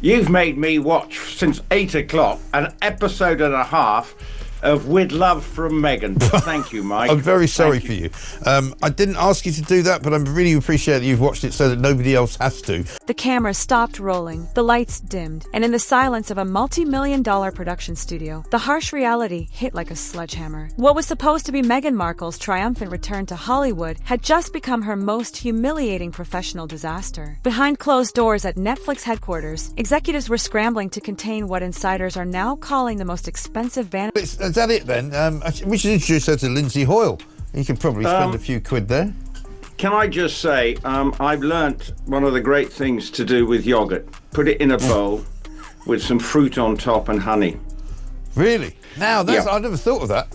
You've made me watch since 8 o'clock an episode and a half of With Love from Meghan. Thank you, Mike. I'm very sorry for you. I didn't ask you to do that, but I really appreciate that you've watched it so that nobody else has to. The camera stopped rolling, the lights dimmed, and in the silence of a multi-million-dollar production studio, the harsh reality hit like a sledgehammer. What was supposed to be Meghan Markle's triumphant return to Hollywood had just become her most humiliating professional disaster. Behind closed doors at Netflix headquarters, executives were scrambling to contain what insiders are now calling the most expensive vanity. Is that it then? We should introduce her to Lindsay Hoyle. You can probably spend a few quid there. Can I just say, I've learnt one of the great things to do with yogurt. Put it in a bowl with some fruit on top and honey. Really? Now, Yeah. I never thought of that.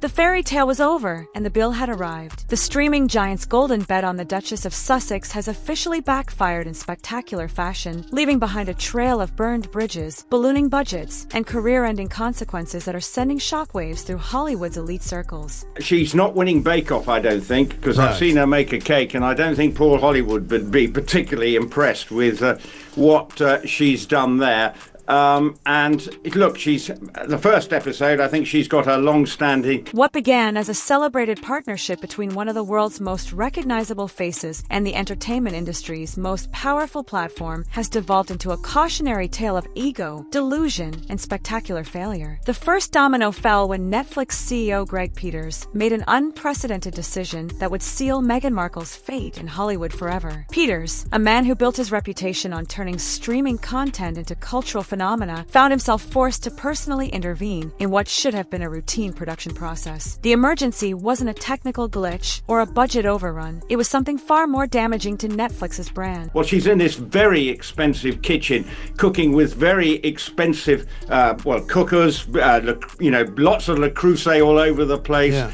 The fairy tale was over, and the bill had arrived. The streaming giant's golden bet on the Duchess of Sussex has officially backfired in spectacular fashion, leaving behind a trail of burned bridges, ballooning budgets, and career-ending consequences that are sending shockwaves through Hollywood's elite circles. She's not winning Bake Off, I don't think, because No. I've seen her make a cake, and I don't think Paul Hollywood would be particularly impressed with what she's done there. And look, she's the first episode. I think she's got a long-standing. What began as a celebrated partnership between one of the world's most recognizable faces and the entertainment industry's most powerful platform has devolved into a cautionary tale of ego, delusion, and spectacular failure. The first domino fell when Netflix CEO Greg Peters made an unprecedented decision that would seal Meghan Markle's fate in Hollywood forever. Peters, a man who built his reputation on turning streaming content into cultural phenomena, found himself forced to personally intervene in what should have been a routine production process. The emergency wasn't a technical glitch or a budget overrun. It was something far more damaging to Netflix's brand. Well, she's in this very expensive kitchen, cooking with very expensive, cookers. Lots of Le Creuset all over the place. Yeah.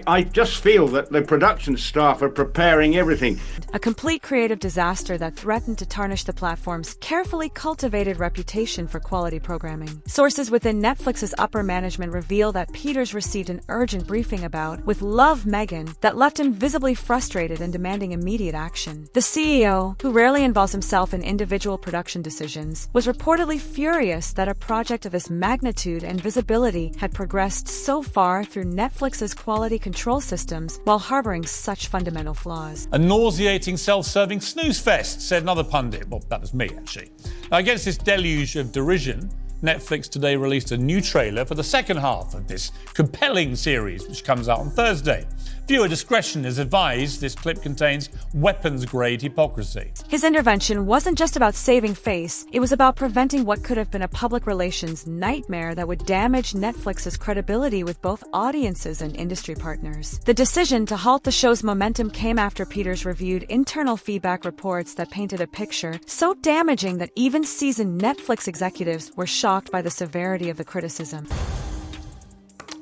I just feel that the production staff are preparing everything. A complete creative disaster that threatened to tarnish the platform's carefully cultivated reputation for quality programming. Sources within Netflix's upper management reveal that Peters received an urgent briefing about With Love Meghan that left him visibly frustrated and demanding immediate action. The CEO, who rarely involves himself in individual production decisions, was reportedly furious that a project of this magnitude and visibility had progressed so far through Netflix's quality control systems while harboring such fundamental flaws. A nauseating self-serving snooze fest, said another pundit. Well, that was me, actually. Now, against this deluge of derision, Netflix today released a new trailer for the second half of this compelling series, which comes out on Thursday. Viewer discretion is advised. This clip contains weapons-grade hypocrisy. His intervention wasn't just about saving face, it was about preventing what could have been a public relations nightmare that would damage Netflix's credibility with both audiences and industry partners. The decision to halt the show's momentum came after Peters reviewed internal feedback reports that painted a picture so damaging that even seasoned Netflix executives were shocked by the severity of the criticism.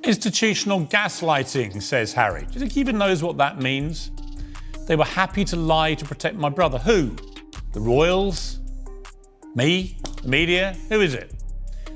Institutional gaslighting, says Harry. Do you think he even knows what that means? They were happy to lie to protect my brother. Who? The royals? Me? The media? Who is it?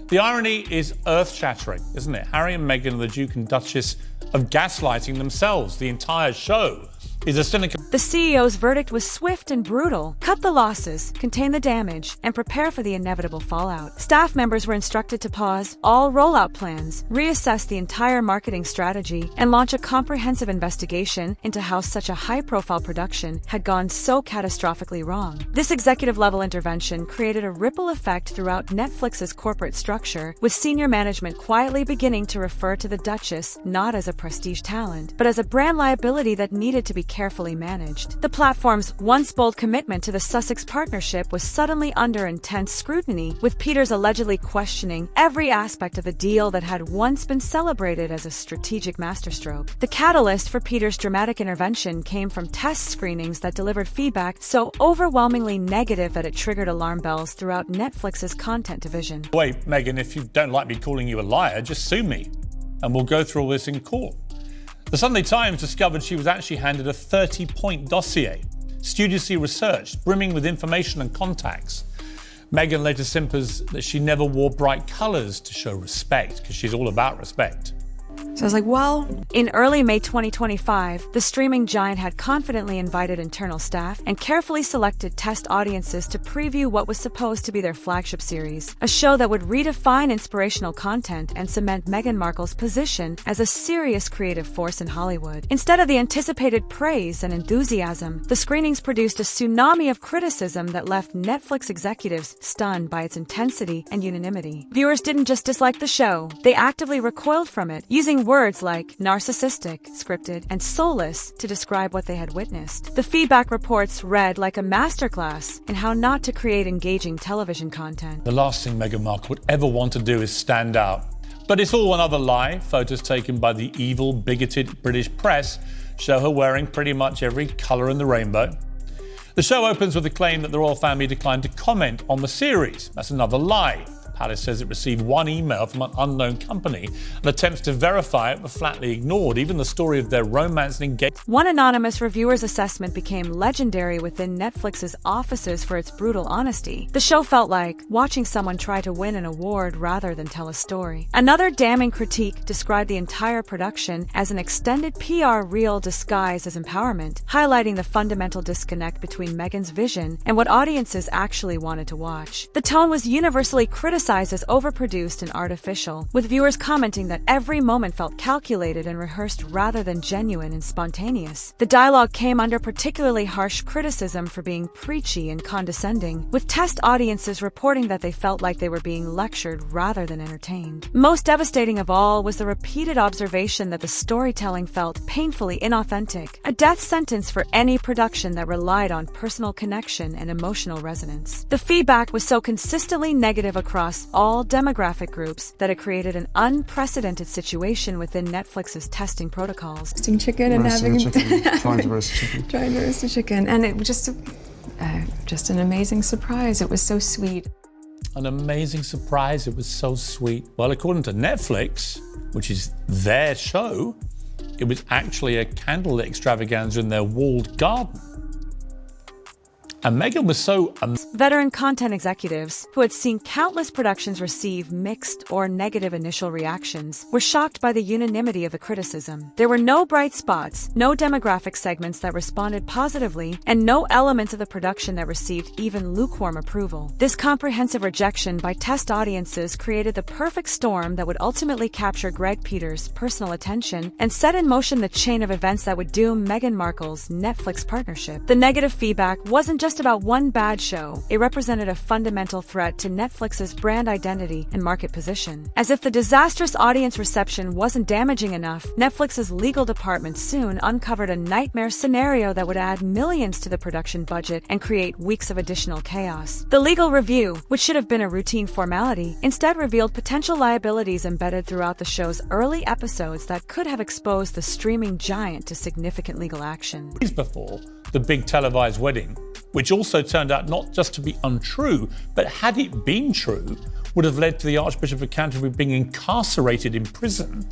The irony is earth-shattering, isn't it? Harry and Meghan are the Duke and Duchess of gaslighting themselves. The entire show is a cynical. The CEO's verdict was swift and brutal. Cut the losses, contain the damage, and prepare for the inevitable fallout. Staff members were instructed to pause all rollout plans, reassess the entire marketing strategy, and launch a comprehensive investigation into how such a high-profile production had gone so catastrophically wrong. This executive-level intervention created a ripple effect throughout Netflix's corporate structure, with senior management quietly beginning to refer to the Duchess not as a prestige talent, but as a brand liability that needed to be carefully managed. The platform's once bold commitment to the Sussex partnership was suddenly under intense scrutiny, with Peters allegedly questioning every aspect of the deal that had once been celebrated as a strategic masterstroke. The catalyst for Peters' dramatic intervention came from test screenings that delivered feedback so overwhelmingly negative that it triggered alarm bells throughout Netflix's content division. Wait, Meghan, if you don't like me calling you a liar, just sue me, and we'll go through all this in court. The Sunday Times discovered she was actually handed a 30-point dossier, studiously researched, brimming with information and contacts. Meghan later simpers that she never wore bright colours to show respect, because she's all about respect. So I was like, well... In early May 2025, the streaming giant had confidently invited internal staff and carefully selected test audiences to preview what was supposed to be their flagship series, a show that would redefine inspirational content and cement Meghan Markle's position as a serious creative force in Hollywood. Instead of the anticipated praise and enthusiasm, the screenings produced a tsunami of criticism that left Netflix executives stunned by its intensity and unanimity. Viewers didn't just dislike the show, they actively recoiled from it, using words like narcissistic, scripted, and soulless to describe what they had witnessed. The feedback reports read like a masterclass in how not to create engaging television content. The last thing Meghan Markle would ever want to do is stand out. But it's all another lie. Photos taken by the evil, bigoted British press show her wearing pretty much every colour in the rainbow. The show opens with the claim that the royal family declined to comment on the series. That's another lie. The palace says it received one email from an unknown company, and attempts to verify it were flatly ignored. Even the story of their romance and engagement. One anonymous reviewer's assessment became legendary within Netflix's offices for its brutal honesty. The show felt like watching someone try to win an award rather than tell a story. Another damning critique described the entire production as an extended PR reel disguised as empowerment, highlighting the fundamental disconnect between Meghan's vision and what audiences actually wanted to watch. The tone was universally criticized as overproduced and artificial, with viewers commenting that every moment felt calculated and rehearsed rather than genuine and spontaneous. The dialogue came under particularly harsh criticism for being preachy and condescending, with test audiences reporting that they felt like they were being lectured rather than entertained. Most devastating of all was the repeated observation that the storytelling felt painfully inauthentic, a death sentence for any production that relied on personal connection and emotional resonance. The feedback was so consistently negative across all demographic groups that it created an unprecedented situation within Netflix's testing protocols. Roasting chicken and having Trying to roast chicken. trying to roast a chicken, and it was just an amazing surprise. It was so sweet. An amazing surprise. It was so sweet. Well, according to Netflix, which is their show, it was actually a candlelit extravaganza in their walled garden. And Meghan was so... Veteran content executives, who had seen countless productions receive mixed or negative initial reactions, were shocked by the unanimity of the criticism. There were no bright spots, no demographic segments that responded positively, and no elements of the production that received even lukewarm approval. This comprehensive rejection by test audiences created the perfect storm that would ultimately capture Greg Peters' personal attention and set in motion the chain of events that would doom Meghan Markle's Netflix partnership. The negative feedback wasn't just about one bad show. It represented a fundamental threat to Netflix's brand identity and market position. As if the disastrous audience reception wasn't damaging enough, Netflix's legal department soon uncovered a nightmare scenario that would add millions to the production budget and create weeks of additional chaos. The legal review, which should have been a routine formality, instead revealed potential liabilities embedded throughout the show's early episodes that could have exposed the streaming giant to significant legal action. Before the big televised wedding, which also turned out not just to be untrue, but had it been true, would have led to the Archbishop of Canterbury being incarcerated in prison.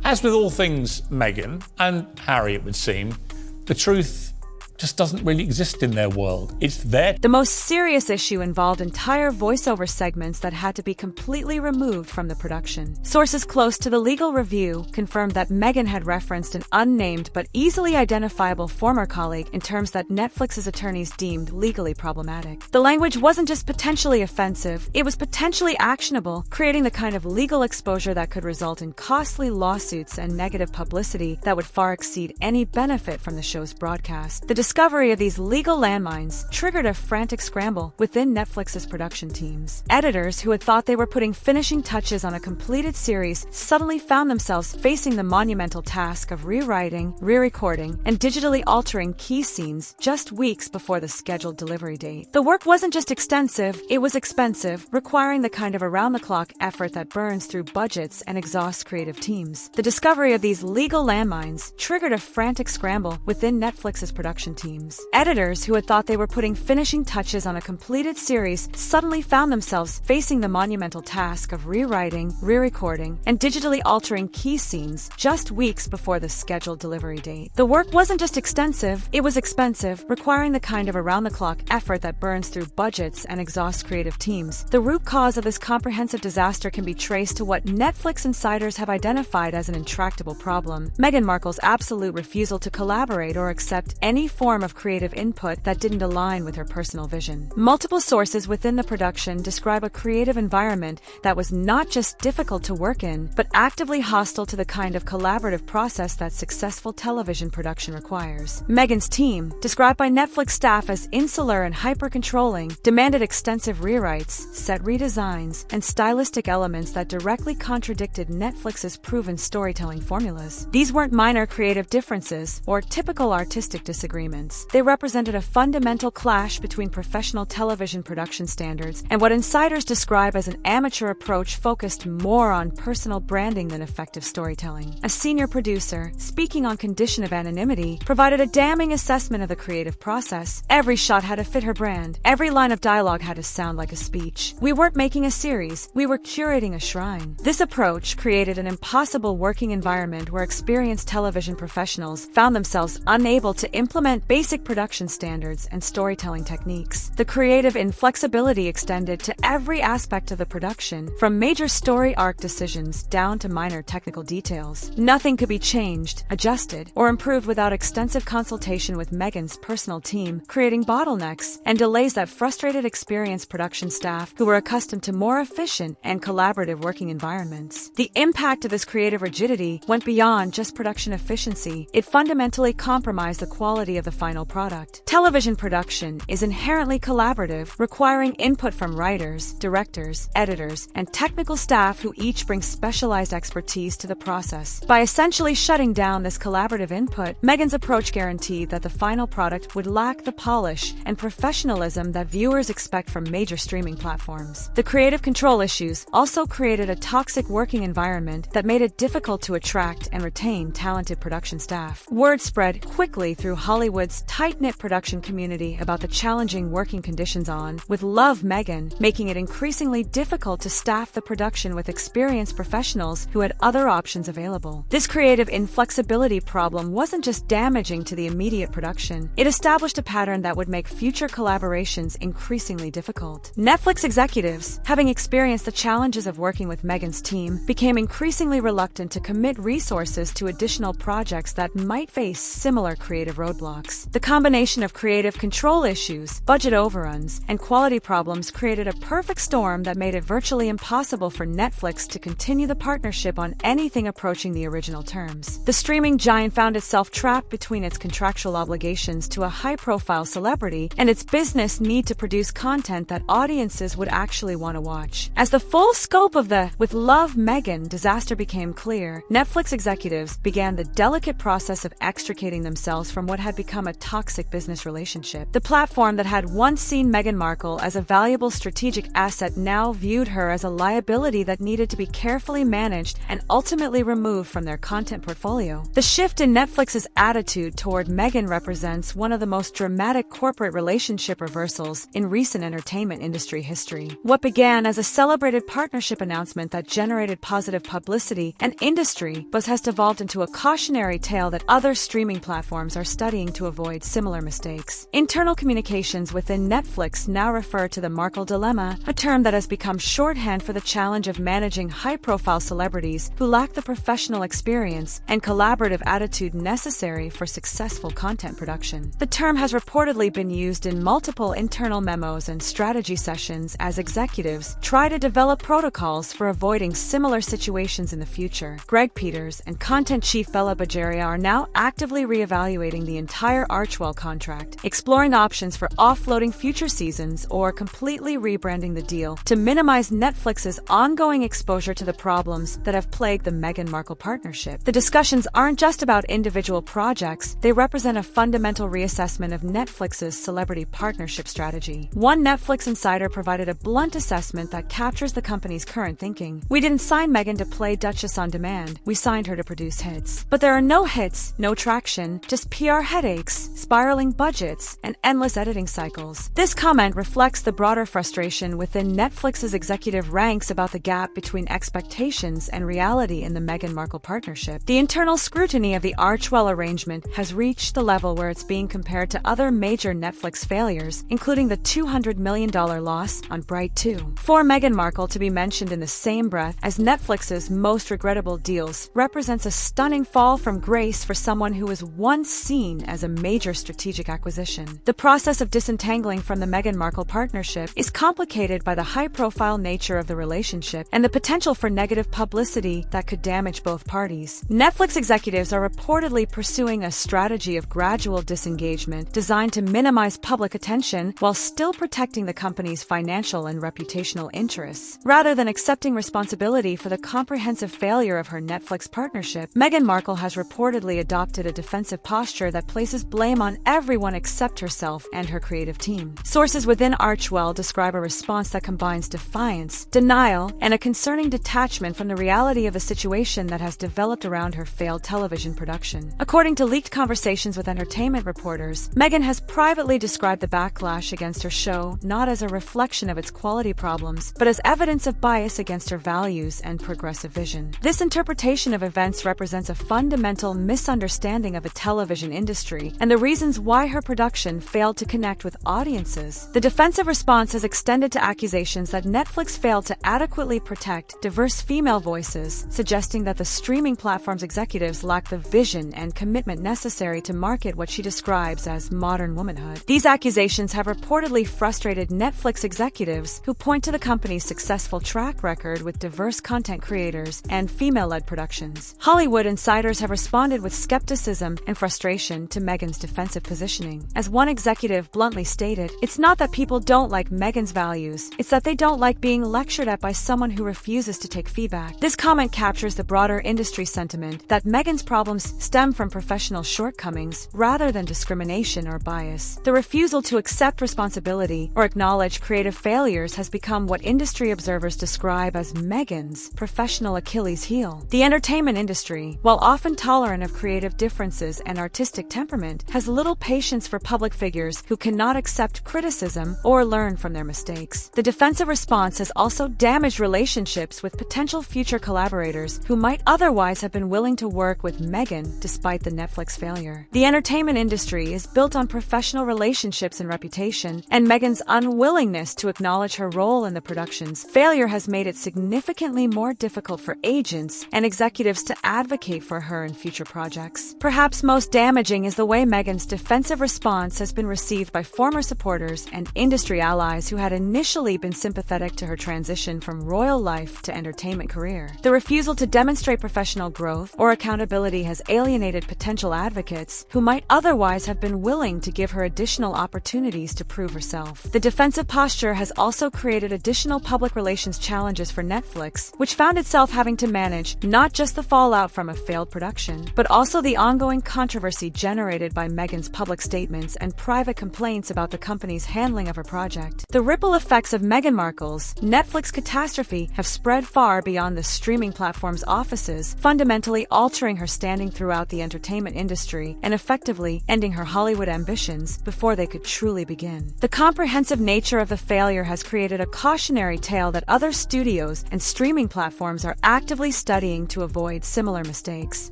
As with all things Meghan and Harry, it would seem, the truth just doesn't really exist in their world. It's there. The most serious issue involved entire voiceover segments that had to be completely removed from the production. Sources close to the legal review confirmed that Meghan had referenced an unnamed but easily identifiable former colleague in terms that Netflix's attorneys deemed legally problematic. The language wasn't just potentially offensive, it was potentially actionable, creating the kind of legal exposure that could result in costly lawsuits and negative publicity that would far exceed any benefit from the show's broadcast. The discovery of these legal landmines triggered a frantic scramble within Netflix's production teams. Editors who had thought they were putting finishing touches on a completed series suddenly found themselves facing the monumental task of rewriting, re-recording, and digitally altering key scenes just weeks before the scheduled delivery date. The work wasn't just extensive, it was expensive, requiring the kind of around-the-clock effort that burns through budgets and exhausts creative teams. The discovery of these legal landmines triggered a frantic scramble within Netflix's production teams. Editors who had thought they were putting finishing touches on a completed series suddenly found themselves facing the monumental task of rewriting, re-recording, and digitally altering key scenes just weeks before the scheduled delivery date. The work wasn't just extensive, it was expensive, requiring the kind of around-the-clock effort that burns through budgets and exhausts creative teams. The root cause of this comprehensive disaster can be traced to what Netflix insiders have identified as an intractable problem: Meghan Markle's absolute refusal to collaborate or accept any form of creative input that didn't align with her personal vision. Multiple sources within the production describe a creative environment that was not just difficult to work in, but actively hostile to the kind of collaborative process that successful television production requires. Meghan's team, described by Netflix staff as insular and hyper-controlling, demanded extensive rewrites, set redesigns, and stylistic elements that directly contradicted Netflix's proven storytelling formulas. These weren't minor creative differences or typical artistic disagreements. They represented a fundamental clash between professional television production standards and what insiders describe as an amateur approach focused more on personal branding than effective storytelling. A senior producer, speaking on condition of anonymity, provided a damning assessment of the creative process. Every shot had to fit her brand. Every line of dialogue had to sound like a speech. We weren't making a series, we were curating a shrine. This approach created an impossible working environment where experienced television professionals found themselves unable to implement basic production standards and storytelling techniques. The creative inflexibility extended to every aspect of the production, from major story arc decisions down to minor technical details. Nothing could be changed, adjusted, or improved without extensive consultation with Meghan's personal team, creating bottlenecks and delays that frustrated experienced production staff who were accustomed to more efficient and collaborative working environments. The impact of this creative rigidity went beyond just production efficiency. It fundamentally compromised the quality of the final product. Television production is inherently collaborative, requiring input from writers, directors, editors, and technical staff who each bring specialized expertise to the process. By essentially shutting down this collaborative input, Meghan's approach guaranteed that the final product would lack the polish and professionalism that viewers expect from major streaming platforms. The creative control issues also created a toxic working environment that made it difficult to attract and retain talented production staff. Word spread quickly through Hollywood's tight-knit production community about the challenging working conditions on, with Love Meghan, making it increasingly difficult to staff the production with experienced professionals who had other options available. This creative inflexibility problem wasn't just damaging to the immediate production, it established a pattern that would make future collaborations increasingly difficult. Netflix executives, having experienced the challenges of working with Meghan's team, became increasingly reluctant to commit resources to additional projects that might face similar creative roadblocks. The combination of creative control issues, budget overruns, and quality problems created a perfect storm that made it virtually impossible for Netflix to continue the partnership on anything approaching the original terms. The streaming giant found itself trapped between its contractual obligations to a high-profile celebrity and its business need to produce content that audiences would actually want to watch. As the full scope of the "With Love Meghan" disaster became clear, Netflix executives began the delicate process of extricating themselves from what had become a toxic business relationship. The platform that had once seen Meghan Markle as a valuable strategic asset now viewed her as a liability that needed to be carefully managed and ultimately removed from their content portfolio. The shift in Netflix's attitude toward Meghan represents one of the most dramatic corporate relationship reversals in recent entertainment industry history. What began as a celebrated partnership announcement that generated positive publicity and industry buzz has devolved into a cautionary tale that other streaming platforms are studying to avoid similar mistakes. Internal communications within Netflix now refer to the Markle dilemma, a term that has become shorthand for the challenge of managing high-profile celebrities who lack the professional experience and collaborative attitude necessary for successful content production. The term has reportedly been used in multiple internal memos and strategy sessions as executives try to develop protocols for avoiding similar situations in the future. Greg Peters and content chief Bella Bajaria are now actively reevaluating the entire Archwell contract, exploring options for offloading future seasons or completely rebranding the deal to minimize Netflix's ongoing exposure to the problems that have plagued the Meghan Markle partnership. The discussions aren't just about individual projects, they represent a fundamental reassessment of Netflix's celebrity partnership strategy. One Netflix insider provided a blunt assessment that captures the company's current thinking. "We didn't sign Meghan to play Duchess on demand, we signed her to produce hits. But there are no hits, no traction, just PR headache takes, spiraling budgets, and endless editing cycles. This comment reflects the broader frustration within Netflix's executive ranks about the gap between expectations and reality in the Meghan Markle partnership. The internal scrutiny of the Archewell arrangement has reached the level where it's being compared to other major Netflix failures, including the $200 million loss on Bright 2. For Meghan Markle to be mentioned in the same breath as Netflix's most regrettable deals represents a stunning fall from grace for someone who was once seen as a major strategic acquisition. The process of disentangling from the Meghan Markle partnership is complicated by the high-profile nature of the relationship and the potential for negative publicity that could damage both parties. Netflix executives are reportedly pursuing a strategy of gradual disengagement designed to minimize public attention while still protecting the company's financial and reputational interests. Rather than accepting responsibility for the comprehensive failure of her Netflix partnership, Meghan Markle has reportedly adopted a defensive posture that places blame on everyone except herself and her creative team. Sources within Archewell describe a response that combines defiance, denial, and a concerning detachment from the reality of a situation that has developed around her failed television production. According to leaked conversations with entertainment reporters, Meghan has privately described the backlash against her show not as a reflection of its quality problems, but as evidence of bias against her values and progressive vision. This interpretation of events represents a fundamental misunderstanding of the television industry and the reasons why her production failed to connect with audiences. The defensive response has extended to accusations that Netflix failed to adequately protect diverse female voices, suggesting that the streaming platform's executives lack the vision and commitment necessary to market what she describes as modern womanhood. These accusations have reportedly frustrated Netflix executives who point to the company's successful track record with diverse content creators and female-led productions. Hollywood insiders have responded with skepticism and frustration to Meghan's defensive positioning. As one executive bluntly stated, "It's not that people don't like Meghan's values, it's that they don't like being lectured at by someone who refuses to take feedback." This comment captures the broader industry sentiment that Meghan's problems stem from professional shortcomings rather than discrimination or bias. The refusal to accept responsibility or acknowledge creative failures has become what industry observers describe as Meghan's professional Achilles heel. The entertainment industry, while often tolerant of creative differences and artistic temperament, has little patience for public figures who cannot accept criticism or learn from their mistakes. The defensive response has also damaged relationships with potential future collaborators who might otherwise have been willing to work with Meghan despite the Netflix failure. The entertainment industry is built on professional relationships and reputation, and Meghan's unwillingness to acknowledge her role in the production's failure has made it significantly more difficult for agents and executives to advocate for her in future projects. Perhaps most damaging is the way Meghan's defensive response has been received by former supporters and industry allies who had initially been sympathetic to her transition from royal life to entertainment career. The refusal to demonstrate professional growth or accountability has alienated potential advocates who might otherwise have been willing to give her additional opportunities to prove herself. The defensive posture has also created additional public relations challenges for Netflix, which found itself having to manage not just the fallout from a failed production, but also the ongoing controversy generated by Meghan's public statements and private complaints about the company's handling of her project. The ripple effects of Meghan Markle's Netflix catastrophe have spread far beyond the streaming platform's offices, fundamentally altering her standing throughout the entertainment industry and effectively ending her Hollywood ambitions before they could truly begin. The comprehensive nature of the failure has created a cautionary tale that other studios and streaming platforms are actively studying to avoid similar mistakes.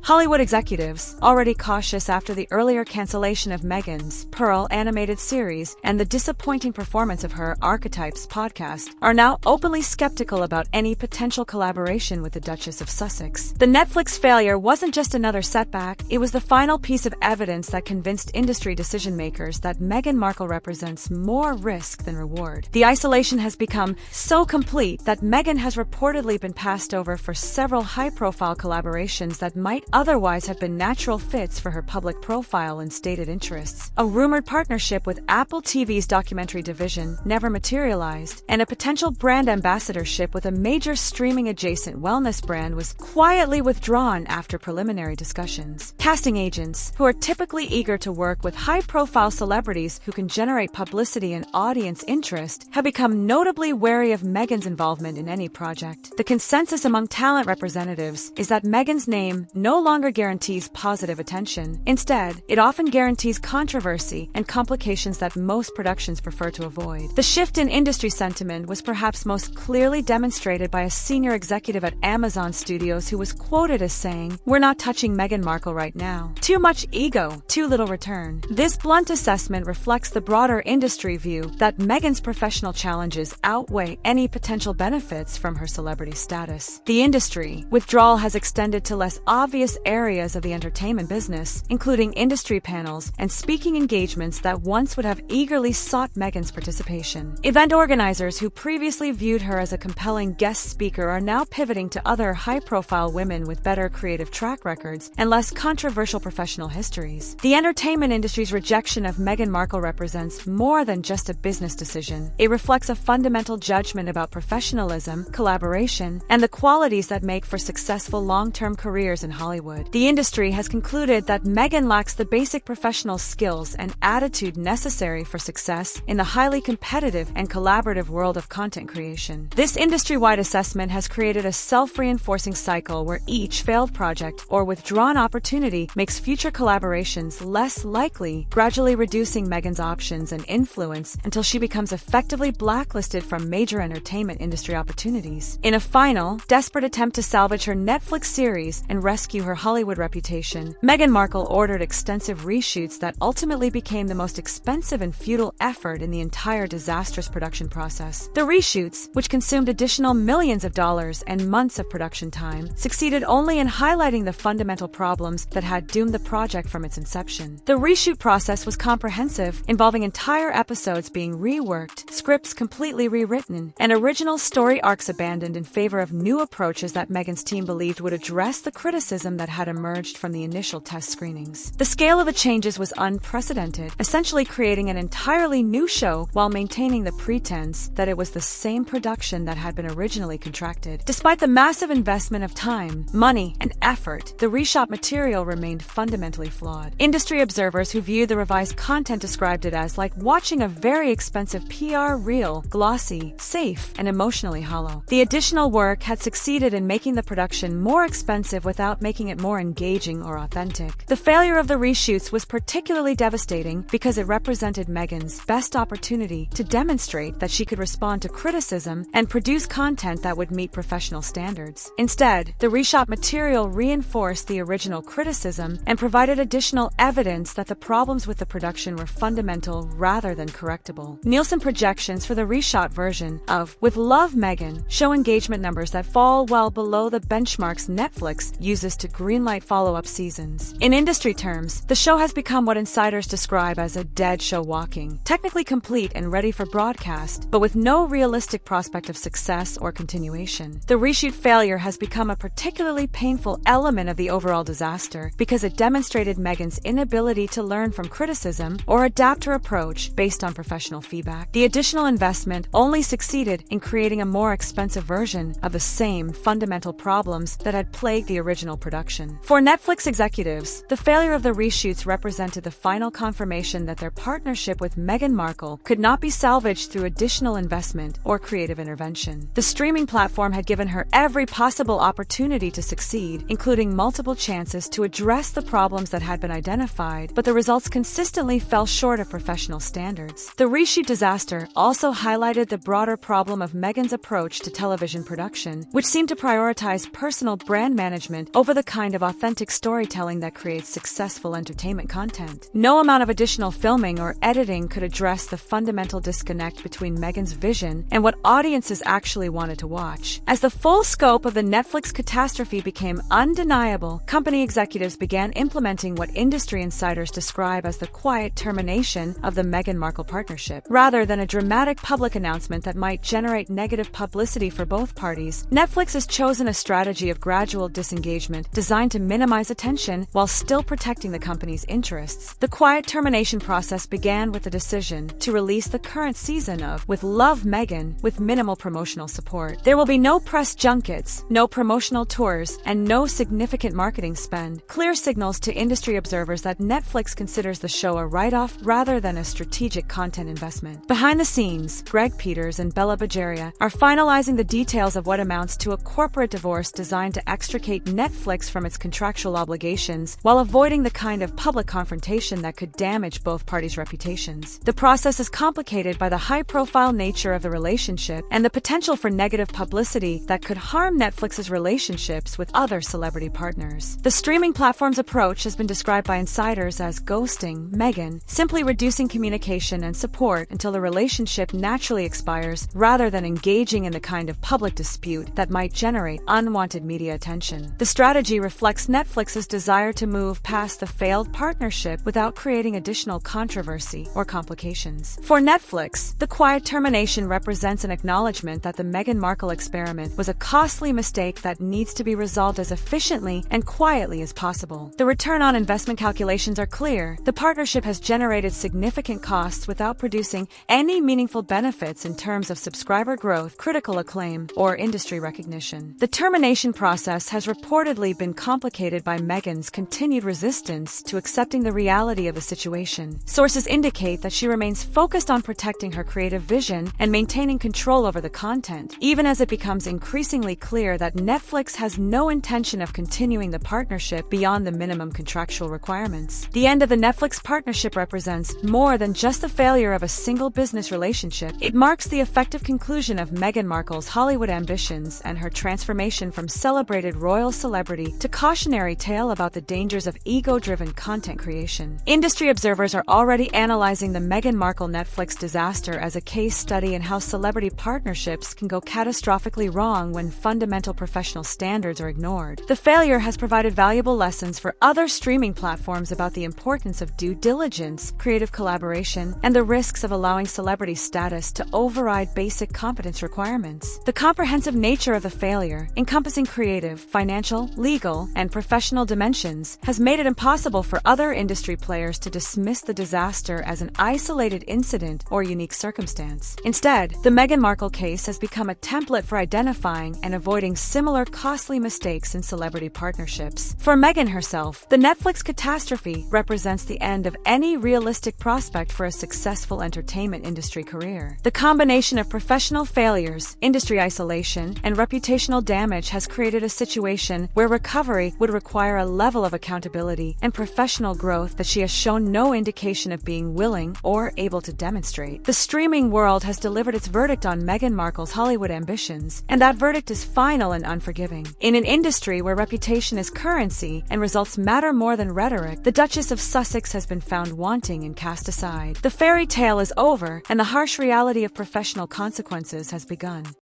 Hollywood executives, already cautious after the earlier cancellation of Meghan's Pearl animated series and the disappointing performance of her Archetypes podcast, are now openly skeptical about any potential collaboration with the Duchess of Sussex. The Netflix failure wasn't just another setback, it was the final piece of evidence that convinced industry decision-makers that Meghan Markle represents more risk than reward. The isolation has become so complete that Meghan has reportedly been passed over for several high-profile collaborations that might otherwise have been natural fits for her public profile and stated interests. A rumored partnership with Apple TV's documentary division never materialized, and a potential brand ambassadorship with a major streaming-adjacent wellness brand was quietly withdrawn after preliminary discussions. Casting agents, who are typically eager to work with high-profile celebrities who can generate publicity and audience interest, have become notably wary of Meghan's involvement in any project. The consensus among talent representatives is that Meghan's name no longer guarantees positive attention. Instead, it often guarantees controversy and complications that most productions prefer to avoid. The shift in industry sentiment was perhaps most clearly demonstrated by a senior executive at Amazon Studios who was quoted as saying, "We're not touching Meghan Markle right now. Too much ego, too little return." This blunt assessment reflects the broader industry view that Meghan's professional challenges outweigh any potential benefits from her celebrity status. The industry withdrawal has extended to less obvious areas of the entertainment business, including industry panels and speaking engagements that once would have eagerly sought Meghan's participation. Event organizers who previously viewed her as a compelling guest speaker are now pivoting to other high-profile women with better creative track records and less controversial professional histories. The entertainment industry's rejection of Meghan Markle represents more than just a business decision. It reflects a fundamental judgment about professionalism, collaboration, and the qualities that make for successful long-term careers in Hollywood. The industry has concluded that Meghan lacks the basic professional skills and attitude necessary for success in the highly competitive and collaborative world of content creation. This industry-wide assessment has created a self-reinforcing cycle where each failed project or withdrawn opportunity makes future collaborations less likely, gradually reducing Meghan's options and influence until she becomes effectively blacklisted from major entertainment industry opportunities. In a final, desperate attempt to salvage her Netflix series and rescue her Hollywood reputation, Meghan Markle ordered extensive reshoots that ultimately became the most expensive and futile effort in the entire Disastrous production process. The reshoots, which consumed additional millions of dollars and months of production time, succeeded only in highlighting the fundamental problems that had doomed the project from its inception. The reshoot process was comprehensive, involving entire episodes being reworked, scripts completely rewritten, and original story arcs abandoned in favor of new approaches that Meghan's team believed would address the criticism that had emerged from the initial test screenings. The scale of the changes was unprecedented, essentially creating an entirely new show while maintaining the pretense that it was the same production that had been originally contracted. Despite the massive investment of time, money, and effort, the reshot material remained fundamentally flawed. Industry observers who viewed the revised content described it as like watching a very expensive PR reel, glossy, safe, and emotionally hollow. The additional work had succeeded in making the production more expensive without making it more engaging or authentic. The failure of the reshoots was particularly devastating because it represented Meghan's best opportunity to demonstrate that she could respond to criticism and produce content that would meet professional standards. Instead, the reshot material reinforced the original criticism and provided additional evidence that the problems with the production were fundamental rather than correctable. Nielsen projections for the reshot version of With Love, Meghan show engagement numbers that fall well below the benchmarks Netflix uses to greenlight follow-up seasons. In industry terms, the show has become what insiders describe as a dead show walking, technically complete and ready for broadcast, but with no realistic prospect of success or continuation. The reshoot failure has become a particularly painful element of the overall disaster because it demonstrated Meghan's inability to learn from criticism or adapt her approach based on professional feedback. The additional investment only succeeded in creating a more expensive version of the same fundamental problems that had plagued the original production. For Netflix executives, the failure of the reshoots represented the final confirmation that their partnership with Meghan Markle could not be salvaged through additional investment or creative intervention. The streaming platform had given her every possible opportunity to succeed, including multiple chances to address the problems that had been identified, but the results consistently fell short of professional standards. The reshoot disaster also highlighted the broader problem of Meghan's approach to television production, which seemed to prioritize personal brand management over the kind of authentic storytelling that creates successful entertainment content. No amount of additional filming or editing could address the fundamental disconnect between Meghan's vision and what audiences actually wanted to watch. As the full scope of the Netflix catastrophe became undeniable, company executives began implementing what industry insiders describe as the quiet termination of the Meghan Markle partnership. Rather than a dramatic public announcement that might generate negative publicity for both parties, Netflix has chosen a strategy of gradual disengagement designed to minimize attention while still protecting the company's interests. The quiet termination process began with the decision to release the current season of With Love, Meghan with minimal promotional support. There will be no press junkets, no promotional tours, and no significant marketing spend. Clear signals to industry observers that Netflix considers the show a write-off rather than a strategic content investment. Behind the scenes, Greg Peters and Bella Bajaria are finalizing the details of what amounts to a corporate divorce designed to extricate Netflix from its contractual obligations while avoiding the kind of of public confrontation that could damage both parties' reputations. The process is complicated by the high-profile nature of the relationship and the potential for negative publicity that could harm Netflix's relationships with other celebrity partners. The streaming platform's approach has been described by insiders as ghosting Meghan, simply reducing communication and support until the relationship naturally expires rather than engaging in the kind of public dispute that might generate unwanted media attention. The strategy reflects Netflix's desire to move past the failed partnership without creating additional controversy or complications. For Netflix, the quiet termination represents an acknowledgement that the Meghan Markle experiment was a costly mistake that needs to be resolved as efficiently and quietly as possible. The return on investment calculations are clear. The partnership has generated significant costs without producing any meaningful benefits in terms of subscriber growth, critical acclaim, or industry recognition. The termination process has reportedly been complicated by Meghan's continued resistance to accepting the reality of the situation. Sources indicate that she remains focused on protecting her creative vision and maintaining control over the content, even as it becomes increasingly clear that Netflix has no intention of continuing the partnership beyond the minimum contractual requirements. The end of the Netflix partnership represents more than just the failure of a single business relationship. It marks the effective conclusion of Meghan Markle's Hollywood ambitions and her transformation from celebrated royal celebrity to cautionary tale about the dangers of ego-driven content creation. Industry observers are already analyzing the Meghan Markle Netflix disaster as a case study in how celebrity partnerships can go catastrophically wrong when fundamental professional standards are ignored. The failure has provided valuable lessons for other streaming platforms about the importance of due diligence, creative collaboration, and the risks of allowing celebrity status to override basic competence requirements. The comprehensive nature of the failure, encompassing creative, financial, legal, and professional dimensions, has made it impossible for other industry players to dismiss the disaster as an isolated incident or unique circumstance. Instead, the Meghan Markle case has become a template for identifying and avoiding similar costly mistakes in celebrity partnerships. For Meghan herself, the Netflix catastrophe represents the end of any realistic prospect for a successful entertainment industry career. The combination of professional failures, industry isolation, and reputational damage has created a situation where recovery would require a level of accountability and professional growth that she has shown no indication of being willing or able to demonstrate. The streaming world has delivered its verdict on Meghan Markle's Hollywood ambitions, and that verdict is final and unforgiving. In an industry where reputation is currency and results matter more than rhetoric, the Duchess of Sussex has been found wanting and cast aside. The fairy tale is over, and the harsh reality of professional consequences has begun.